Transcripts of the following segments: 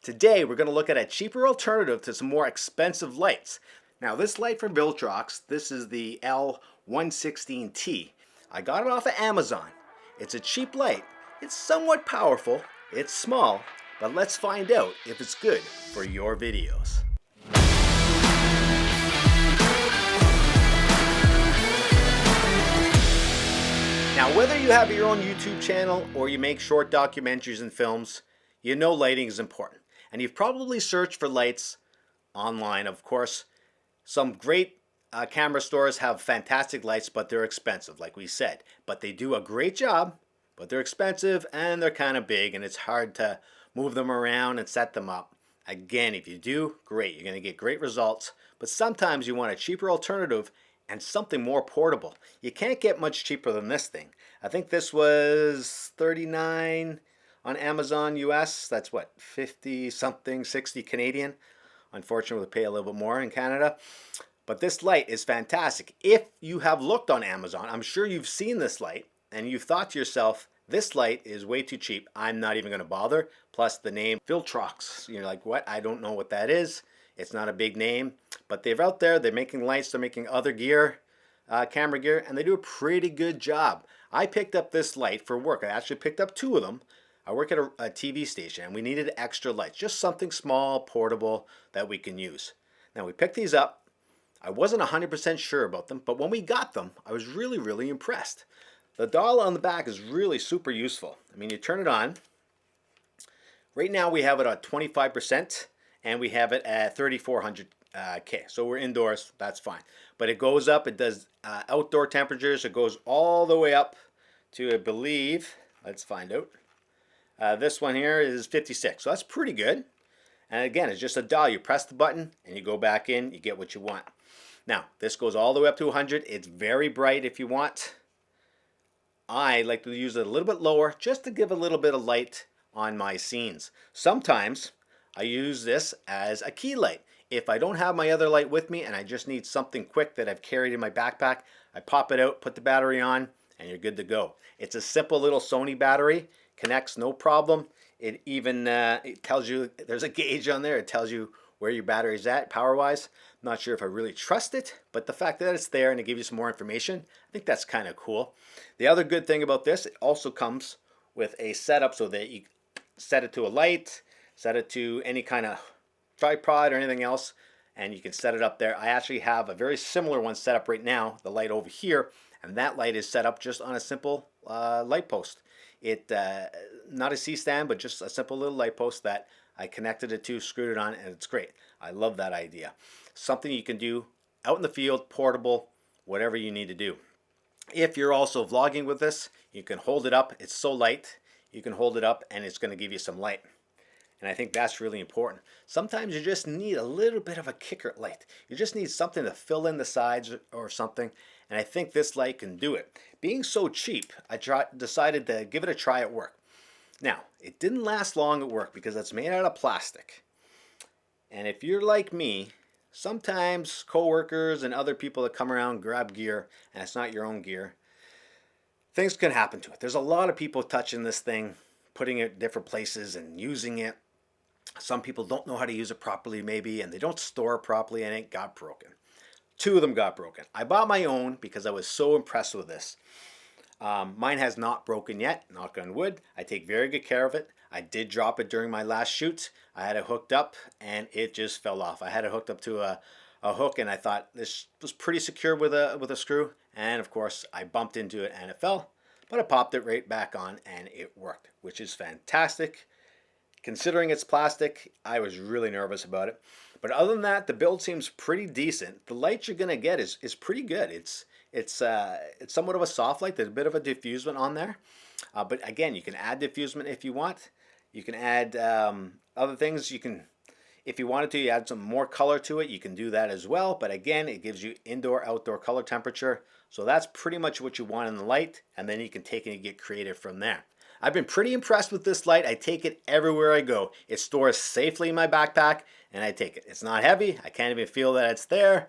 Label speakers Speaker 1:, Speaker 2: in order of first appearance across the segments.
Speaker 1: Today we're going to look at a cheaper alternative to some more expensive lights. Now this light from Viltrox, this is the L116T. I got it off of Amazon. It's a cheap light. It's somewhat powerful. It's small, but let's find out if it's good for your videos. Now whether you have your own YouTube channel or you make short documentaries and films, you know lighting is important. And you've probably searched for lights online. Of course, some great camera stores have fantastic lights, but they're expensive, like we said. But they do a great job, but they're expensive and they're kind of big, and it's hard to move them around and set them up. Again, if you do, great. You're going to get great results. But sometimes you want a cheaper alternative and something more portable. You can't get much cheaper than this thing. I think this was $39 on Amazon US. That's what, 50 something, 60 Canadian. Unfortunately, we pay a little bit more in Canada. But this light is fantastic. If you have looked on Amazon, I'm sure you've seen this light and you've thought to yourself, this light is way too cheap. I'm not even going to bother. Plus the name Viltrox. You're like, what? I don't know what that is. It's not a big name, but they're out there. They're making lights. They're making other gear, camera gear, and they do a pretty good job. I picked up this light for work. I actually picked up two of them. I work at a TV station, and we needed extra lights, just something small, portable that we can use. Now, we picked these up. I wasn't 100% sure about them, but when we got them, I was really, really impressed. The dial on the back is really super useful. I mean, you turn it on. Right now, we have it at 25%. And we have it at 3400 K. So we're indoors, that's fine. But it goes up, it does outdoor temperatures. It goes all the way up to, I believe, let's find out. This one here is 56, so that's pretty good. And again, it's just a dial. You press the button and you go back in, you get what you want. Now, this goes all the way up to 100. It's very bright if you want. I like to use it a little bit lower just to give a little bit of light on my scenes. Sometimes I use this as a key light. If I don't have my other light with me and I just need something quick that I've carried in my backpack, I pop it out, put the battery on, and you're good to go. It's a simple little Sony battery, connects no problem. It even it tells you, there's a gauge on there, it tells you where your battery's at power-wise. I'm not sure if I really trust it, but the fact that it's there and it gives you some more information, I think that's kind of cool. The other good thing about this, it also comes with a setup so that you set it to a light, set it to any kind of tripod or anything else, and you can set it up there. I actually have a very similar one set up right now, the light over here, and that light is set up just on a simple light post. It not a C-stand, but just a simple little light post that I connected it to, screwed it on, and it's great. I love that idea. Something you can do out in the field, portable, whatever you need to do. If you're also vlogging with this, you can hold it up. It's so light, you can hold it up and it's going to give you some light. And I think that's really important. Sometimes you just need a little bit of a kicker light. You just need something to fill in the sides or something. And I think this light can do it. Being so cheap, I decided to give it a try at work. Now, it didn't last long at work because it's made out of plastic. And if you're like me, sometimes coworkers and other people that come around grab gear and it's not your own gear, things can happen to it. There's a lot of people touching this thing, putting it different places and using it. Some people don't know how to use it properly maybe, and they don't store it properly, and it got broken. Two of them got broken. I bought my own because I was so impressed with this. Mine has not broken yet, knock on wood. I take very good care of it. I did drop it during my last shoot. I had it hooked up and it just fell off. I had it hooked up to a hook and I thought this was pretty secure with a screw. And of course I bumped into it and it fell. But I popped it right back on and it worked, which is fantastic. Considering it's plastic, I was really nervous about it. But other than that, the build seems pretty decent. The light you're going to get is pretty good. It's somewhat of a soft light. There's a bit of a diffusement on there. But again, you can add diffusement if you want. You can add other things. You can, if you wanted to, you add some more color to it. You can do that as well. But again, it gives you indoor, outdoor color temperature. So that's pretty much what you want in the light. And then you can take it and get creative from there. I've been pretty impressed with this light. I take it everywhere I go. It stores safely in my backpack and I take it. It's not heavy. I can't even feel that it's there.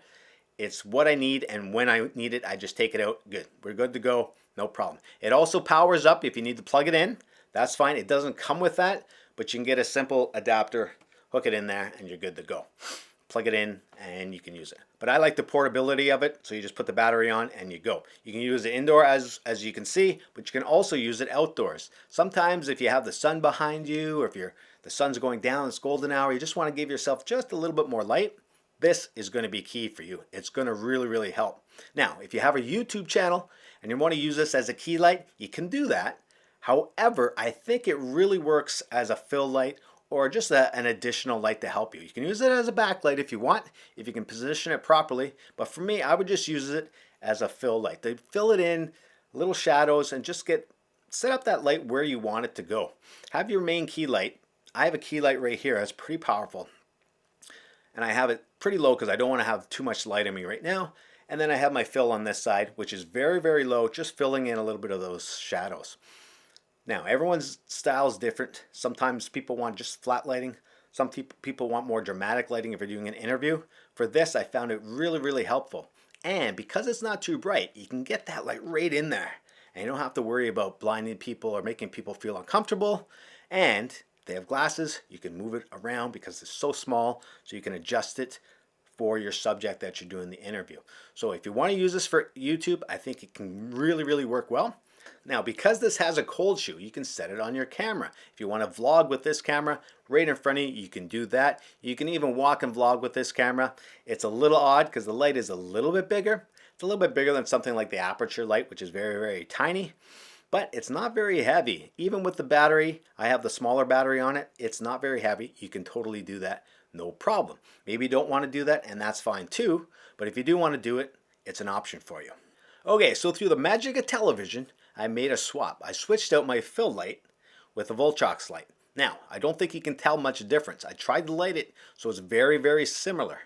Speaker 1: It's what I need, and when I need it, I just take it out. Good. We're good to go. No problem. It also powers up if you need to plug it in. That's fine. It doesn't come with that, but you can get a simple adapter hook it in there, and you're good to go. Plug it in and you can use it. But I like the portability of it, so you just put the battery on and you go. You can use it indoor as you can see, but you can also use it outdoors. Sometimes if you have the sun behind you, or if the sun's going down, it's golden hour, you just want to give yourself just a little bit more light, this is going to be key for you. It's going to really, really help. Now, if you have a YouTube channel and you want to use this as a key light, you can do that. However, I think it really works as a fill light or just an additional light to help you. You can use it as a backlight if you want, if you can position it properly. But for me, I would just use it as a fill light. To fill it in, little shadows, and just set up that light where you want it to go. Have your main key light. I have a key light right here. It's pretty powerful. And I have it pretty low because I don't want to have too much light on me right now. And then I have my fill on this side, which is very, very low, just filling in a little bit of those shadows. Now, everyone's style is different. Sometimes people want just flat lighting. Some people want more dramatic lighting if you're doing an interview. For this, I found it really, really helpful. And because it's not too bright, you can get that light right in there. And you don't have to worry about blinding people or making people feel uncomfortable. And if they have glasses, you can move it around because it's so small, so you can adjust it for your subject that you're doing the interview. So if you want to use this for YouTube, I think it can really, really work well. Now, because this has a cold shoe, you can set it on your camera. If you want to vlog with this camera right in front of you, you can do that. You can even walk and vlog with this camera. It's a little odd because the light is a little bit bigger. It's a little bit bigger than something like the aperture light, which is very, very tiny. But it's not very heavy. Even with the battery, I have the smaller battery on it. It's not very heavy. You can totally do that, no problem. Maybe you don't want to do that, and that's fine too. But if you do want to do it, it's an option for you. Okay, so through the magic of television, I made a swap. I switched out my fill light with a Viltrox light. Now, I don't think you can tell much difference. I tried to light it, so it's very, very similar.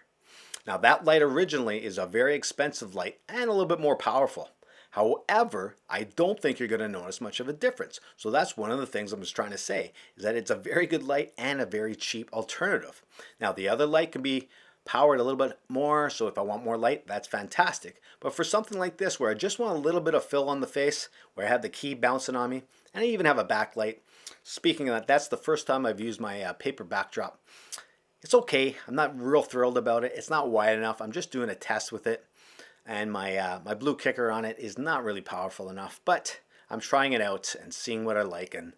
Speaker 1: Now, that light originally is a very expensive light and a little bit more powerful. However, I don't think you're going to notice much of a difference. So that's one of the things I was trying to say, is that it's a very good light and a very cheap alternative. Now, the other light can be powered a little bit more, so if I want more light, that's fantastic. But for something like this, where I just want a little bit of fill on the face, where I have the key bouncing on me, and I even have a backlight. Speaking of that, that's the first time I've used my paper backdrop. It's okay. I'm not real thrilled about it. It's not wide enough. I'm just doing a test with it. And my blue kicker on it is not really powerful enough, but I'm trying it out and seeing what I like, and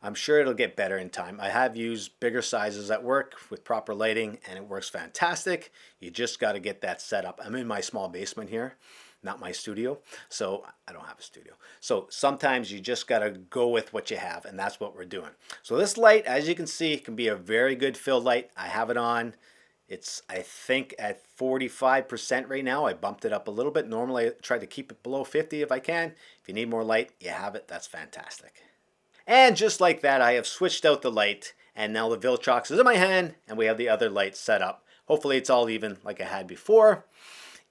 Speaker 1: I'm sure it'll get better in time. I have used bigger sizes at work with proper lighting, and it works fantastic. You just got to get that set up. I'm in my small basement here, not my studio, so I don't have a studio. So sometimes you just got to go with what you have, and that's what we're doing. So this light, as you can see, can be a very good fill light. I have it on. It's, I think, at 45% right now. I bumped it up a little bit. Normally, I try to keep it below 50 if I can. If you need more light, you have it. That's fantastic. And just like that, I have switched out the light, and now the Viltrox is in my hand, and we have the other light set up. Hopefully it's all even like I had before.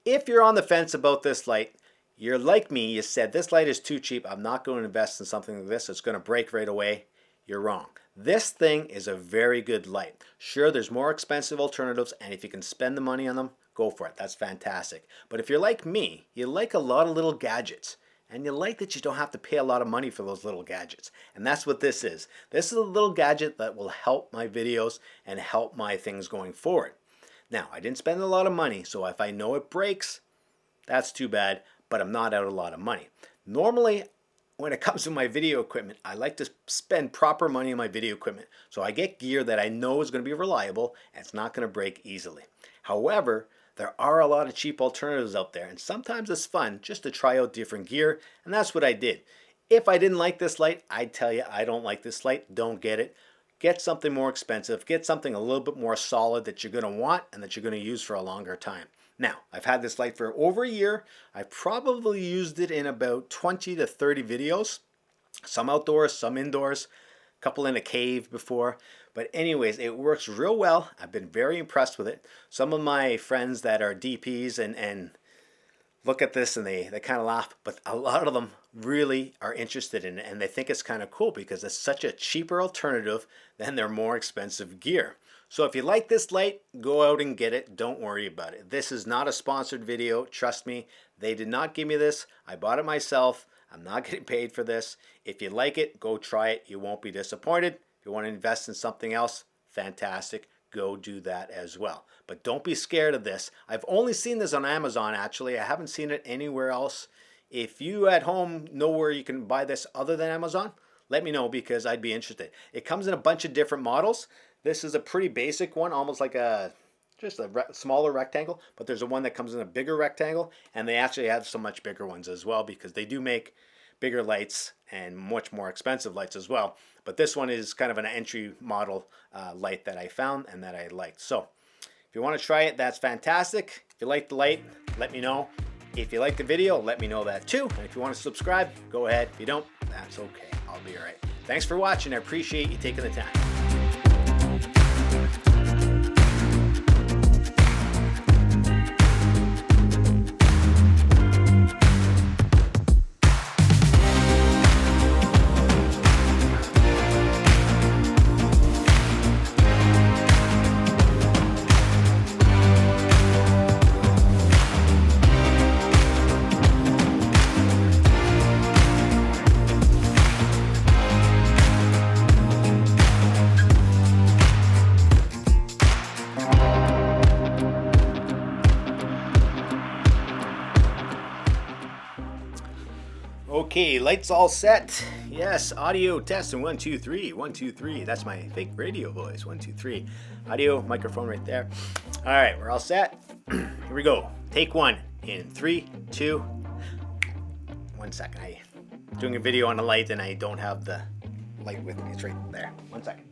Speaker 1: If you're on the fence about this light, you're like me, you said this light is too cheap, I'm not going to invest in something like this, it's going to break right away. You're wrong. This thing is a very good light. Sure, there's more expensive alternatives, and if you can spend the money on them, go for it. That's fantastic. But if you're like me, you like a lot of little gadgets. And you like that you don't have to pay a lot of money for those little gadgets. And that's what this is. This is a little gadget that will help my videos and help my things going forward. Now, I didn't spend a lot of money, so if I know it breaks, that's too bad, but I'm not out a lot of money. Normally, when it comes to my video equipment, I like to spend proper money on my video equipment. So I get gear that I know is going to be reliable and it's not going to break easily. However, there are a lot of cheap alternatives out there, and sometimes it's fun just to try out different gear, and that's what I did. If I didn't like this light, I'd tell you I don't like this light, don't get it. Get something more expensive, get something a little bit more solid that you're going to want and that you're going to use for a longer time. Now, I've had this light for over a year. I've probably used it in about 20 to 30 videos, some outdoors, some indoors, a couple in a cave before. But anyways, it works real well. I've been very impressed with it. Some of my friends that are DPs and look at this and they kind of laugh, but a lot of them really are interested in it and they think it's kind of cool because it's such a cheaper alternative than their more expensive gear. So if you like this light, go out and get it. Don't worry about it. This is not a sponsored video. Trust me, they did not give me this. I bought it myself. I'm not getting paid for this. If you like it, go try it. You won't be disappointed. If you want to invest in something else, fantastic. go do that as well. But don't be scared of this. I've only seen this on Amazon, actually. I haven't seen it anywhere else. If you at home know where you can buy this other than Amazon, let me know, because I'd be interested. It comes in a bunch of different models. This is a pretty basic one, almost like just a smaller rectangle, but there's a one that comes in a bigger rectangle, and they actually have some much bigger ones as well, because they do make bigger lights and much more expensive lights as well. But this one is kind of an entry model light that I found and that I liked. So if you want to try it, that's fantastic. If you like the light, let me know. If you like the video, let me know that too. And if you want to subscribe, go ahead. If you don't, that's okay. I'll be all right. Thanks for watching. I appreciate you taking the time. Okay, lights all set. Yes, audio testing 1 2 3 1 2 3. That's my fake radio voice. 1 2 3. Audio microphone right there. All right, we're all set. Here we go. Take one in 3 2. 1 second. I'm doing a video on a light and I don't have the light with me. It's right there. 1 second.